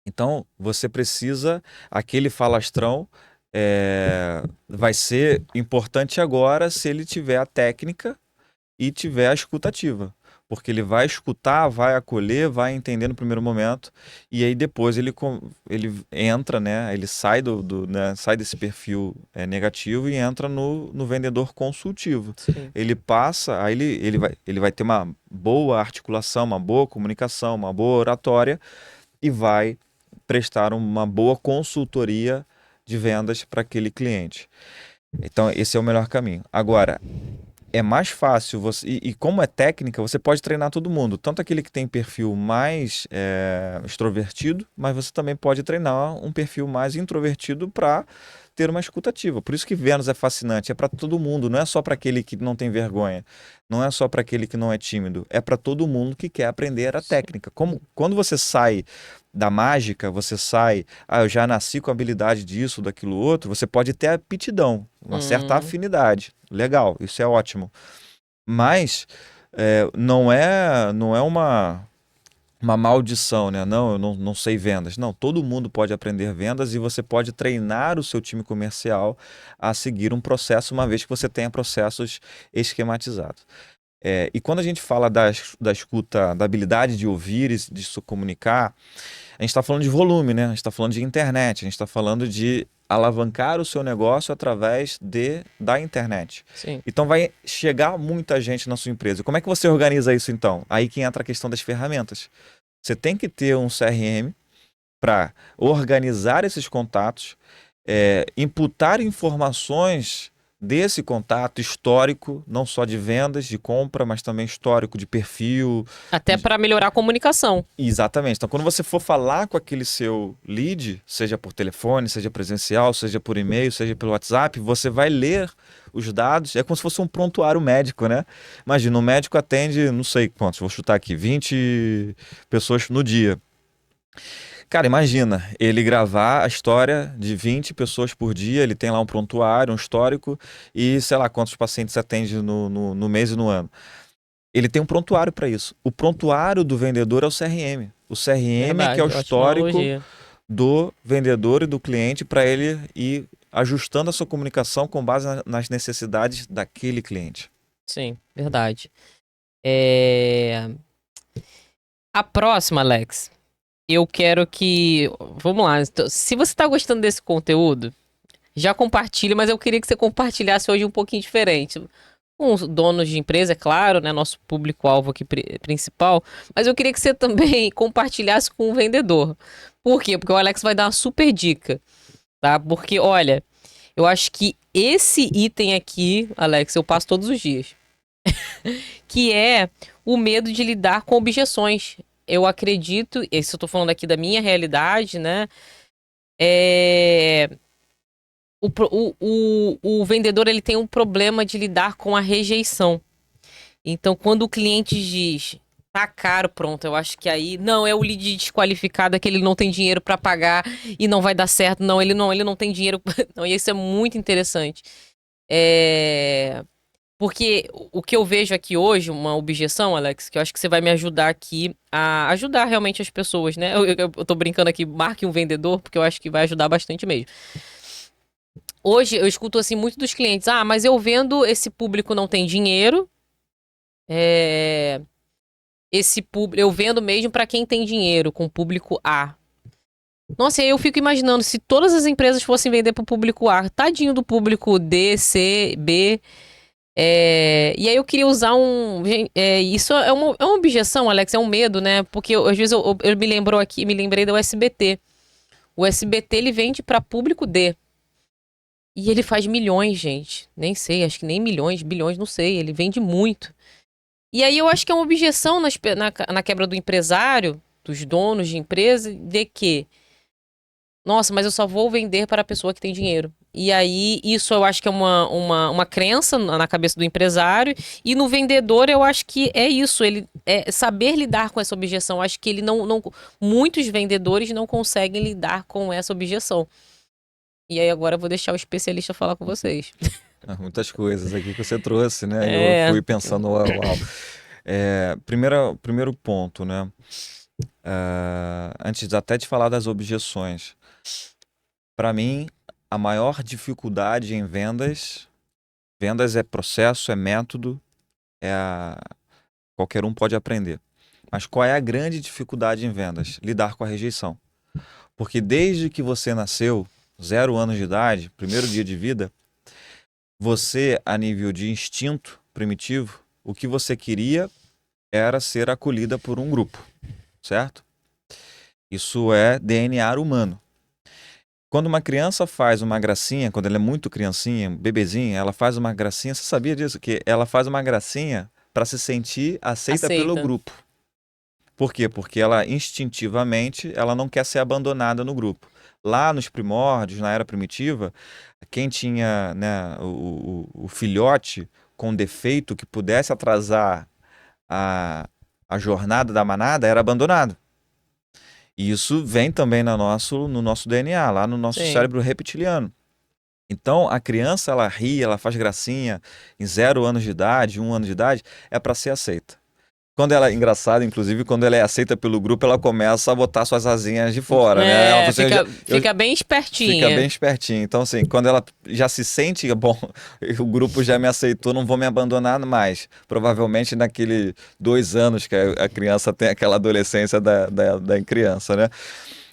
Então, você precisa, aquele falastrão vai ser importante agora se ele tiver a técnica e tiver a escutativa. Porque ele vai escutar, vai acolher, vai entender no primeiro momento, e aí depois ele entra, né? Ele sai né, sai desse perfil negativo e entra no vendedor consultivo. Sim. Ele passa, aí ele vai ter uma boa articulação, uma boa comunicação, uma boa oratória e vai prestar uma boa consultoria de vendas para aquele cliente. Então, esse é o melhor caminho. Agora, é mais fácil você. E como é técnica, você pode treinar todo mundo. Tanto aquele que tem perfil mais extrovertido, mas você também pode treinar um perfil mais introvertido para ter uma escutativa. Por isso que Vênus é fascinante. É para todo mundo, não é só para aquele que não tem vergonha. Não é só para aquele que não é tímido. É para todo mundo que quer aprender a técnica. Quando você sai da mágica, você sai, eu já nasci com a habilidade disso, daquilo outro, você pode ter aptidão, uma certa afinidade. Legal, isso é ótimo. Mas não é uma maldição, né? Não, eu não sei vendas. Não, todo mundo pode aprender vendas e você pode treinar o seu time comercial a seguir um processo, uma vez que você tenha processos esquematizados. E quando a gente fala da escuta, da habilidade de ouvir e de se comunicar, a gente está falando de volume, né? A gente está falando de internet, a gente está falando de alavancar o seu negócio através da internet. Sim. Então vai chegar muita gente na sua empresa. Como é que você organiza isso então? Aí que entra a questão das ferramentas. Você tem que ter um CRM para organizar esses contatos, imputar informações desse contato histórico, não só de vendas, de compra, mas também histórico de perfil. Até para melhorar a comunicação. Exatamente. Então, quando você for falar com aquele seu lead, seja por telefone, seja presencial, seja por e-mail, seja pelo WhatsApp, você vai ler os dados. É como se fosse um prontuário médico, né? Imagina, um médico atende, não sei quantos, vou chutar aqui, 20 pessoas no dia. Cara, imagina ele gravar a história de 20 pessoas por dia, ele tem lá um prontuário, um histórico, e sei lá quantos pacientes atende no mês e no ano. Ele tem um prontuário para isso. O prontuário do vendedor é o CRM. O CRM Verdade, que é o ótima histórico analogia. do vendedor e do cliente para ele ir ajustando a sua comunicação com base nas necessidades daquele cliente. Sim, verdade. A próxima, Alex, eu quero que... Vamos lá, se você tá gostando desse conteúdo, já compartilhe, mas eu queria que você compartilhasse hoje um pouquinho diferente. Com os donos de empresa, é claro, né? Nosso público-alvo aqui principal. Mas eu queria que você também compartilhasse com o vendedor. Por quê? Porque o Alex vai dar uma super dica, tá? Porque, olha, eu acho que esse item aqui, Alex, eu passo todos os dias. Que é o medo de lidar com objeções. Eu acredito, isso eu tô falando aqui da minha realidade, né? O vendedor ele tem um problema de lidar com a rejeição. Então, quando o cliente diz, tá caro, pronto, eu acho que aí não é o lead desqualificado, é que ele não tem dinheiro para pagar e não vai dar certo. Não, ele não tem dinheiro. Não, e isso é muito interessante. Porque o que eu vejo aqui hoje, uma objeção, Alex, que eu acho que você vai me ajudar aqui a ajudar realmente as pessoas, né? Eu tô brincando aqui, marque um vendedor, porque eu acho que vai ajudar bastante mesmo. Hoje eu escuto assim muito dos clientes, mas eu vendo, esse público não tem dinheiro, esse público eu vendo mesmo para quem tem dinheiro, com o público A. Nossa, e aí eu fico imaginando se todas as empresas fossem vender para o público A, tadinho do público D, C, B. E aí eu queria usar isso é uma objeção, Alex, é um medo, né? Porque às vezes eu me lembrei do SBT. O SBT ele vende para público D. E ele faz milhões, gente. Nem sei, acho que nem milhões, bilhões, não sei. Ele vende muito. E aí eu acho que é uma objeção na quebra do empresário, dos donos de empresa, de que, nossa, mas eu só vou vender para a pessoa que tem dinheiro. E aí isso eu acho que é uma crença na cabeça do empresário. E no vendedor eu acho que é isso, ele é saber lidar com essa objeção. Eu acho que ele muitos vendedores não conseguem lidar com essa objeção. E aí agora eu vou deixar o especialista falar com vocês. Muitas coisas aqui que você trouxe, né? Eu fui pensando, uau. Primeiro ponto, né? Antes até de falar das objeções, para mim, a maior dificuldade em vendas é processo, é método, qualquer um pode aprender. Mas qual é a grande dificuldade em vendas? Lidar com a rejeição. Porque desde que você nasceu, 0 anos de idade, primeiro dia de vida, você, a nível de instinto primitivo, o que você queria era ser acolhida por um grupo, certo? Isso é DNA humano. Quando uma criança faz uma gracinha, quando ela é muito criancinha, bebezinha, ela faz uma gracinha, você sabia disso? Que ela faz uma gracinha para se sentir aceita pelo grupo. Por quê? Porque ela instintivamente ela não quer ser abandonada no grupo. Lá nos primórdios, na era primitiva, quem tinha, né, o filhote com defeito que pudesse atrasar a jornada da manada era abandonado. E isso vem também no nosso DNA, lá no nosso Sim. cérebro reptiliano. Então, a criança, ela ri, ela faz gracinha em 0 anos de idade, 1 ano de idade, é para ser aceita. Quando ela é engraçada, inclusive, quando ela é aceita pelo grupo, ela começa a botar suas asinhas de fora, né? Ela fala É, assim, fica bem fica bem espertinha. espertinha. Então, assim, quando ela já se sente, bom, o grupo já me aceitou, não vou me abandonar mais. Provavelmente naquele 2 anos que a criança tem aquela adolescência da criança, né?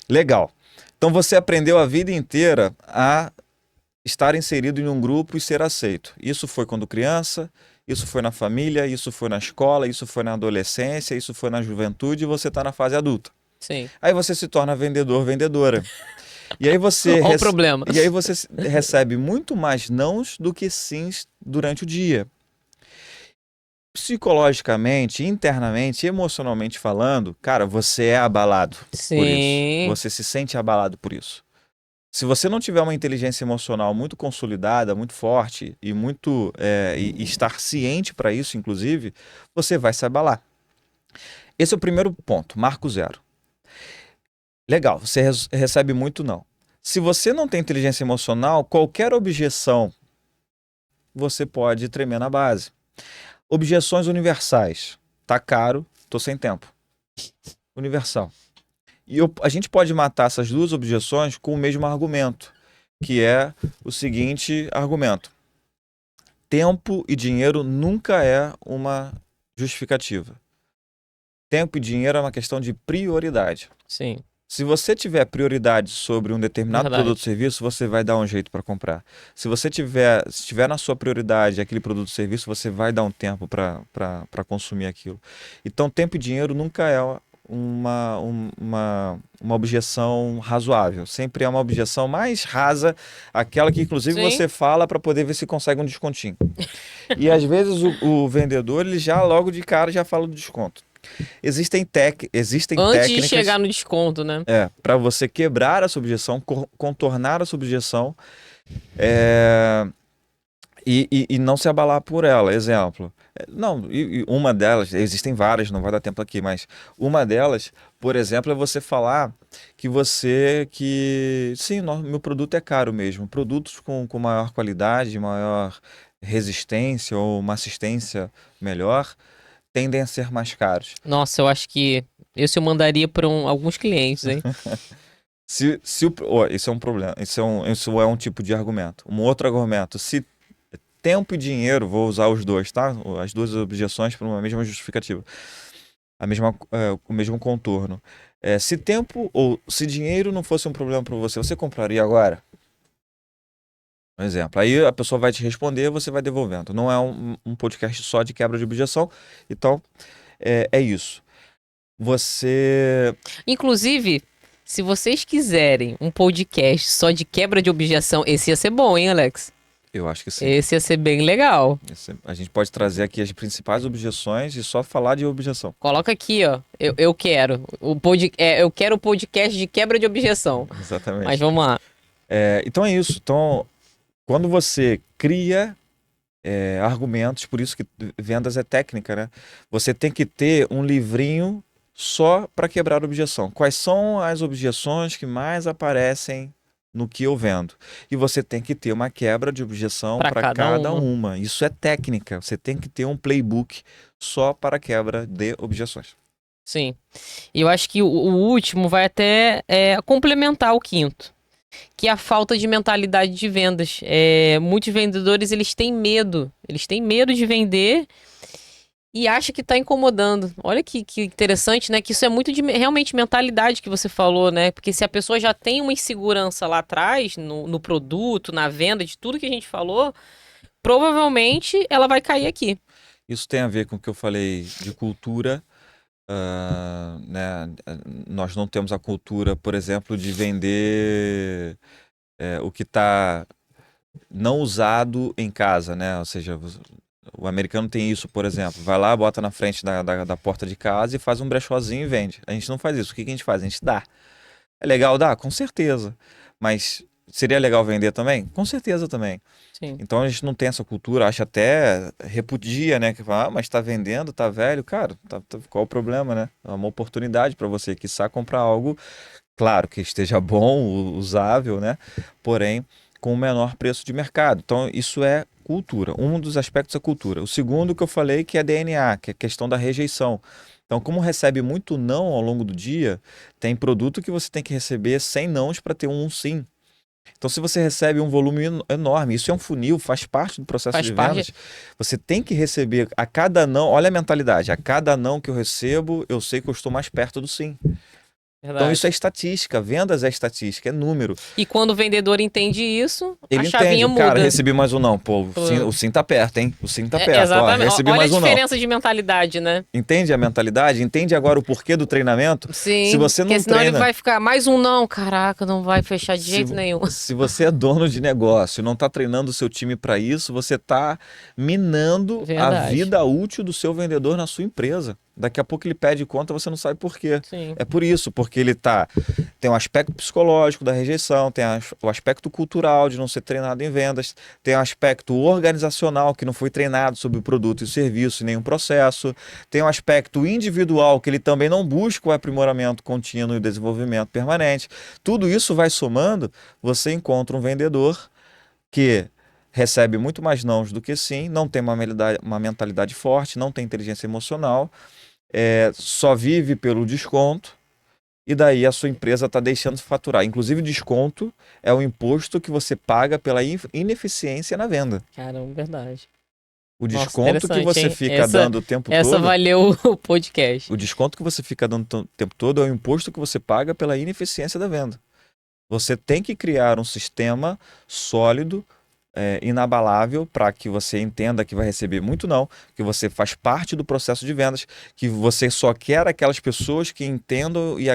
Legal. Então, você aprendeu a vida inteira a estar inserido em um grupo e ser aceito. Isso foi quando criança, isso foi na família, isso foi na escola, isso foi na adolescência, isso foi na juventude e você está na fase adulta. Sim. Aí você se torna vendedor, vendedora. E aí Olha o problema. recebe muito mais nãos do que sims durante o dia. Psicologicamente, internamente, emocionalmente falando, cara, você é abalado por isso. Sim. Você se sente abalado por isso. Se você não tiver uma inteligência emocional muito consolidada, muito forte e e estar ciente para isso, inclusive, você vai se abalar. Esse é o primeiro ponto, marco zero. Legal, você recebe muito não. Se você não tem inteligência emocional, qualquer objeção você pode tremer na base. Objeções universais. Tá caro, tô sem tempo. Universal. E a gente pode matar essas duas objeções com o mesmo argumento, que é o seguinte argumento: tempo e dinheiro nunca é uma justificativa. Tempo e dinheiro é uma questão de prioridade. Sim. Se você tiver prioridade sobre um determinado produto ou Verdade. serviço, você vai dar um jeito para comprar. Se você se tiver na sua prioridade aquele produto ou serviço, você vai dar um tempo para consumir aquilo. Então, tempo e dinheiro nunca é uma objeção razoável. Sempre é uma objeção mais rasa, aquela que inclusive Sim. você fala para poder ver se consegue um descontinho. E às vezes o vendedor, ele já logo de cara já fala do desconto. Existem Antes de técnicas chegar no desconto, né? para você quebrar essa objeção, contornar essa objeção é, e não se abalar por ela. Exemplo. Não, e uma delas, existem várias, não vai dar tempo aqui, mas uma delas, por exemplo, é você falar sim, meu produto é caro mesmo. Produtos com maior qualidade, maior resistência ou uma assistência melhor tendem a ser mais caros. Nossa, eu acho que esse eu mandaria para alguns clientes, hein? Isso é um problema, isso é um tipo de argumento. Um outro argumento, se tempo e dinheiro, vou usar os dois, tá? As duas objeções para uma mesma justificativa, o mesmo contorno. Se tempo ou se dinheiro não fosse um problema para você, você compraria agora? Um exemplo. Aí a pessoa vai te responder, você vai devolvendo. Não é um podcast só de quebra de objeção, então é isso. Você Inclusive, se vocês quiserem um podcast só de quebra de objeção, esse ia ser bom, hein, Alex? Eu acho que sim. Esse ia ser bem legal. A gente pode trazer aqui as principais objeções e só falar de objeção. Coloca aqui, ó. Eu quero. Eu quero o podcast de quebra de objeção. Mas Exatamente. vamos lá. Então é isso. Então, quando você cria argumentos, por isso que vendas é técnica, né? Você tem que ter um livrinho só para quebrar objeção. Quais são as objeções que mais aparecem no que eu vendo? E você tem que ter uma quebra de objeção Pra para cada cada uma. uma. Isso é técnica. Você tem que ter um playbook só para quebra de objeções. Sim. E eu acho que o último vai até complementar o quinto, que é a falta de mentalidade de vendas. Muitos vendedores, eles têm medo. Eles têm medo de vender e acham que tá incomodando. Olha que interessante, né? Que isso é muito de realmente mentalidade que você falou, né? Porque se a pessoa já tem uma insegurança lá atrás, no produto, na venda, de tudo que a gente falou, provavelmente ela vai cair aqui. Isso tem a ver com o que eu falei de cultura. Né? Nós não temos a cultura, por exemplo, de vender o que está não usado em casa, né? Ou seja, o americano tem isso, por exemplo. Vai lá, bota na frente da porta de casa e faz um brechózinho e vende. A gente não faz isso. O que a gente faz? A gente dá. É legal dar? Com certeza. Mas Seria legal vender também? Com certeza também. Sim. Então a gente não tem essa cultura, acha até, repudia, né? Que fala, mas tá vendendo, tá velho. Cara, qual o problema, né? É uma oportunidade para você, quiçá, comprar algo, claro, que esteja bom, usável, né? Porém, com o menor preço de mercado. Então isso é cultura. Um dos aspectos é cultura. O segundo que eu falei que é DNA, que é a questão da rejeição. Então, como recebe muito não ao longo do dia, tem produto que você tem que receber 100 nãos para ter um sim. Então, se você recebe um volume enorme, isso é um funil, faz parte do processo Faz de parte. vendas. Você tem que receber a cada não, olha a mentalidade, a cada não que eu recebo, eu sei que eu estou mais perto do sim. Então, isso Verdade. é estatística, vendas é estatística, é número. E quando o vendedor entende isso, a Ele chavinha entende, cara, muda. recebi mais um não. Pô, Pô, o sim tá perto, hein? O sim tá perto, ó, exatamente. recebi Olha a mais um não. diferença de mentalidade, né? Entende a mentalidade? Entende agora o porquê do treinamento? Se Sim, você porque não senão ele treina, vai ficar mais um não. Caraca, não vai fechar de Se, jeito nenhum. se você é dono de negócio e não está treinando o seu time para isso, você está minando a Verdade. vida útil do seu vendedor na sua empresa. Daqui a pouco ele pede conta, você não sabe por quê. Sim. É por isso, porque ele tem um aspecto psicológico da rejeição, tem o aspecto cultural de não ser treinado em vendas, tem o aspecto organizacional que não foi treinado sobre o produto e serviço em nenhum processo, tem o aspecto individual que ele também não busca o aprimoramento contínuo e o desenvolvimento permanente. Tudo isso vai somando, você encontra um vendedor que recebe muito mais nãos do que sim, não tem uma mentalidade forte, não tem inteligência emocional, só vive pelo desconto, e daí a sua empresa está deixando de faturar. Inclusive, desconto é o imposto que você paga pela ineficiência na venda. Caramba, verdade. O Nossa, desconto que interessante, você hein? fica dando o tempo Essa todo, valeu o podcast. o desconto que você fica dando o tempo todo é o imposto que você paga pela ineficiência da venda. Você tem que criar um sistema sólido, inabalável, para que você entenda que vai receber muito não, que você faz parte do processo de vendas, que você só quer aquelas pessoas que entendam e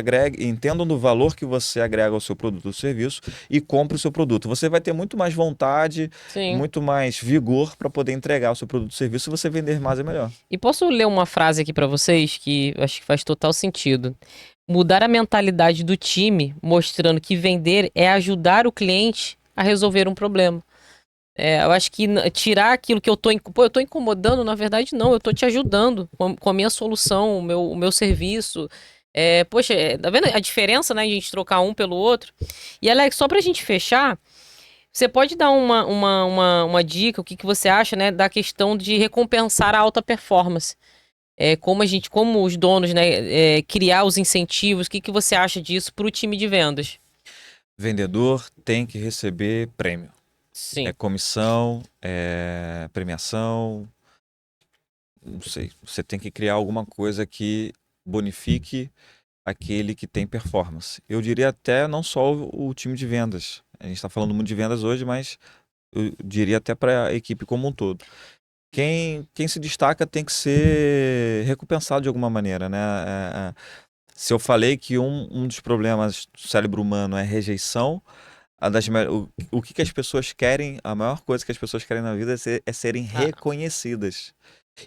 entendam do valor que você agrega ao seu produto ou serviço e compre o seu produto. Você vai ter muito mais vontade, Sim. muito mais vigor para poder entregar o seu produto ou serviço. Se você vender mais, é melhor. E posso ler uma frase aqui pra vocês que eu acho que faz total sentido. Mudar a mentalidade do time, mostrando que vender é ajudar o cliente a resolver um problema. Eu acho que tirar aquilo que eu tô, eu tô incomodando, na verdade não, eu tô te ajudando com a minha solução, o meu serviço. Poxa, tá vendo a diferença, né, de a gente trocar um pelo outro? E Alex, só pra gente fechar, você pode dar uma dica, o que você acha, né, da questão de recompensar a alta performance? Como os donos, né, criar os incentivos, o que você acha disso pro time de vendas? Vendedor tem que receber prêmio. É Sim. comissão, é premiação, não sei. Você tem que criar alguma coisa que bonifique aquele que tem performance. Eu diria até não só o time de vendas. A gente está falando muito de vendas hoje, mas eu diria até para a equipe como um todo. Quem se destaca tem que ser recompensado de alguma maneira, né? Se eu falei que um dos problemas do cérebro humano é rejeição, o que as pessoas querem, a maior coisa que as pessoas querem na vida é serem Ah, reconhecidas.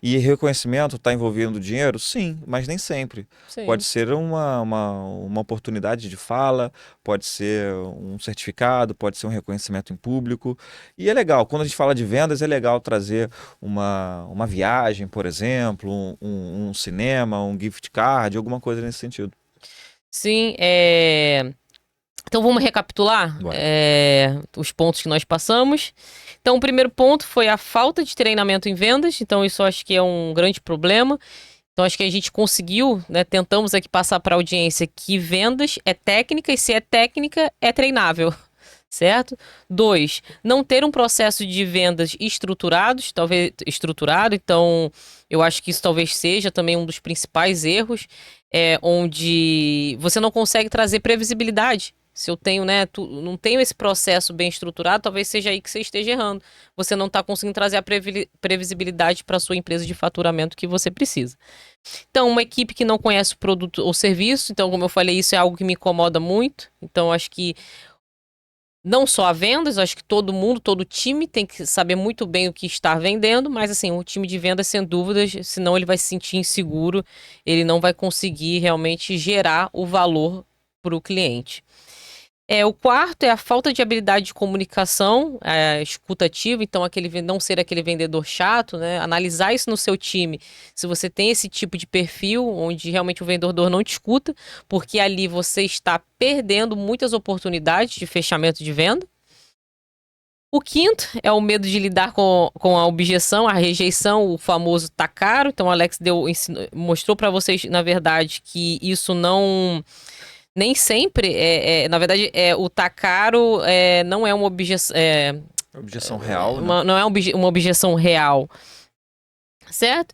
E reconhecimento está envolvendo dinheiro? Sim, mas nem sempre. Pode sim. ser uma oportunidade de fala, pode ser um certificado, pode ser um reconhecimento em público. E é legal, quando a gente fala de vendas, é legal trazer uma viagem, por exemplo, um cinema, um gift card, alguma coisa nesse sentido. Sim, então vamos recapitular Bora. os pontos que nós passamos. Então, o primeiro ponto foi a falta de treinamento em vendas. Então, isso eu acho que é um grande problema. Então, acho que a gente conseguiu, né? Tentamos aqui passar para a audiência que vendas é técnica e se é técnica, é treinável. Certo? 2, não ter um processo de vendas talvez estruturado. Então, eu acho que isso talvez seja também um dos principais erros, onde você não consegue trazer previsibilidade. Se eu tenho, né, não tenho esse processo bem estruturado, talvez seja aí que você esteja errando. Você não está conseguindo trazer a previsibilidade para a sua empresa de faturamento que você precisa. Então, uma equipe que não conhece o produto ou serviço, então, como eu falei, isso é algo que me incomoda muito. Então, acho que não só a vendas, acho que todo mundo, todo time tem que saber muito bem o que está vendendo, mas assim, o time de vendas, sem dúvidas, senão ele vai se sentir inseguro, ele não vai conseguir realmente gerar o valor para o cliente. O quarto é a falta de habilidade de comunicação, escutativa, então não ser aquele vendedor chato, né? Analisar isso no seu time. Se você tem esse tipo de perfil, onde realmente o vendedor não te escuta, porque ali você está perdendo muitas oportunidades de fechamento de venda. O quinto é o medo de lidar com a objeção, a rejeição, o famoso tá caro. Então, o Alex mostrou para vocês, na verdade, que isso não. Nem sempre na verdade, o tá caro não é uma objeção. Objeção real, né? Não é uma objeção real, certo?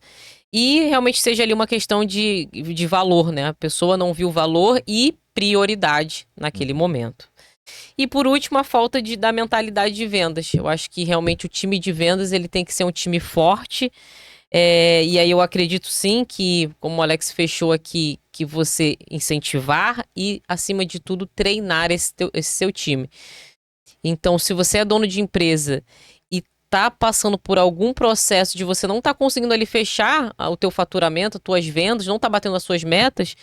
E realmente seja ali uma questão de valor, né? A pessoa não viu valor e prioridade naquele momento. E por último, a falta da mentalidade de vendas. Eu acho que realmente o time de vendas ele tem que ser um time forte. E aí eu acredito sim que, como o Alex fechou aqui, que você incentivar e, acima de tudo, treinar esse seu time. Então, se você é dono de empresa e tá passando por algum processo de você não tá conseguindo ali fechar o teu faturamento, as tuas vendas, não tá batendo as suas metas,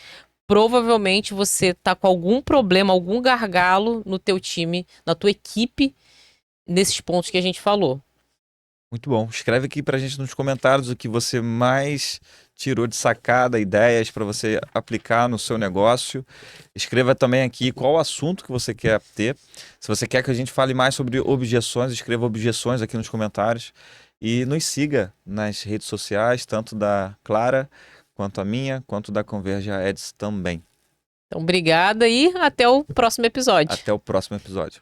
provavelmente você tá com algum problema, algum gargalo no teu time, na tua equipe, nesses pontos que a gente falou. Muito bom. Escreve aqui pra gente nos comentários o que você mais tirou de sacada, ideias para você aplicar no seu negócio. Escreva também aqui qual assunto que você quer ter. Se você quer que a gente fale mais sobre objeções, escreva objeções aqui nos comentários. E nos siga nas redes sociais, tanto da Clara, quanto a minha, quanto da Converja Ads também. Então, obrigada e até o próximo episódio. Até o próximo episódio.